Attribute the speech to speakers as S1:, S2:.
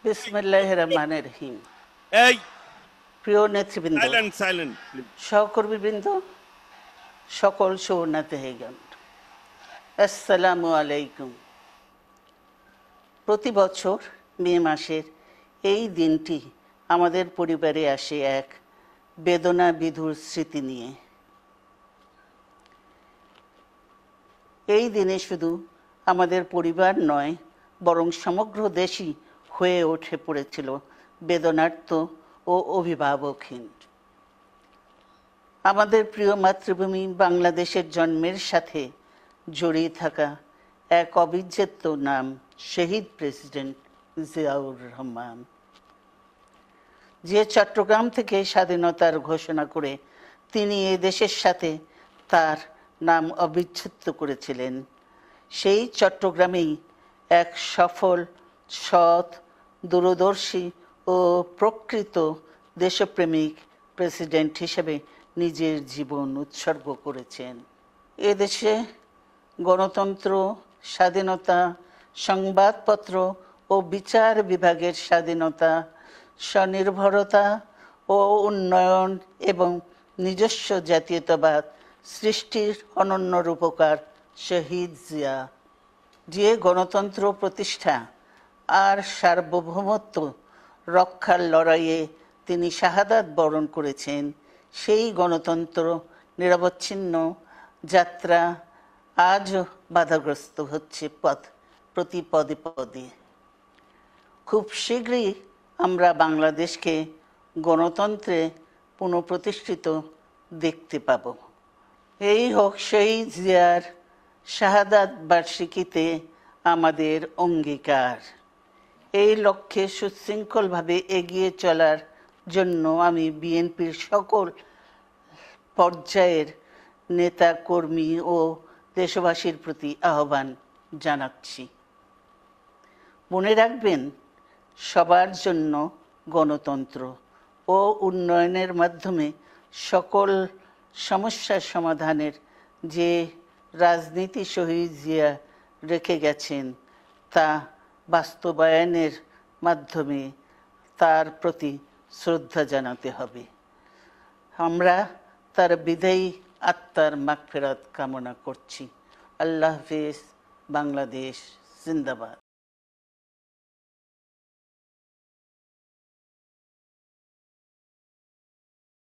S1: বিসমিল্লাহির রহমানির রহিম।
S2: এই
S1: প্রিয় নেতৃবৃন্দ,
S2: সাইলেন্ট প্লিজ।
S1: সহকর্মীবৃন্দ, সকল শরণার্থীগণ, আসসালামু আলাইকুম। প্রতি বছর মে মাসের এই দিনটি আমাদের পরিবারে আসে এক বেদনা বিধুর স্মৃতি নিয়ে। এই দিনে শুধু আমাদের পরিবার নয়, বরং সমগ্র দেশই হয়ে উঠে পড়েছিল বেদনার্ত ও অভিভাবকহীন। আমাদের প্রিয় মাতৃভূমি বাংলাদেশের জন্মের সাথে জড়িয়ে থাকা এক অবিচ্ছেদ্য নাম শহীদ প্রেসিডেন্ট জিয়াউর রহমান, যে চট্টগ্রাম থেকে স্বাধীনতার ঘোষণা করে তিনি এ দেশের সাথে তার নাম অবিচ্ছেদ্য করেছিলেন। সেই চট্টগ্রামেই এক সফল, সৎ, দূরদর্শী ও প্রকৃত দেশপ্রেমিক প্রেসিডেন্ট হিসেবে নিজের জীবন উৎসর্গ করেছেন। এদেশে গণতন্ত্র, স্বাধীনতা, সংবাদপত্র ও বিচার বিভাগের স্বাধীনতা, স্বনির্ভরতা ও উন্নয়ন এবং নিজস্ব জাতীয়তাবাদ সৃষ্টির অনন্য রূপকার শহীদ জিয়া, যে গণতন্ত্র প্রতিষ্ঠা আর সার্বভৌমত্ব রক্ষার লড়াইয়ে তিনি শাহাদাত বরণ করেছেন, সেই গণতন্ত্র নিরবচ্ছিন্ন যাত্রা আজও বাধাগ্রস্ত হচ্ছে প্রতি পদে পদে। খুব শীঘ্রই আমরা বাংলাদেশকে গণতন্ত্রে পুনঃপ্রতিষ্ঠিত দেখতে পাব। এই হোক শহীদ জিয়ার শাহাদাত বার্ষিকীতে আমাদের অঙ্গীকার। এই লক্ষ্যে সুশৃঙ্খলভাবে এগিয়ে চলার জন্য আমি বিএনপির সকল পর্যায়ের নেতা কর্মী ও দেশবাসীর প্রতি আহ্বান জানাচ্ছি। মনে রাখবেন, সবার জন্য গণতন্ত্র ও উন্নয়নের মাধ্যমে সকল সমস্যার সমাধানের যে রাজনীতি শহীদ জিয়া রেখে গেছেন, তা বাস্তবায়নের মাধ্যমে তার প্রতি শ্রদ্ধা জানাতে হবে। আমরা তার বিদায়ী আত্মার মাগফিরাত কামনা করছি। আল্লাহ হাফেজ। বাংলাদেশ জিন্দাবাদ।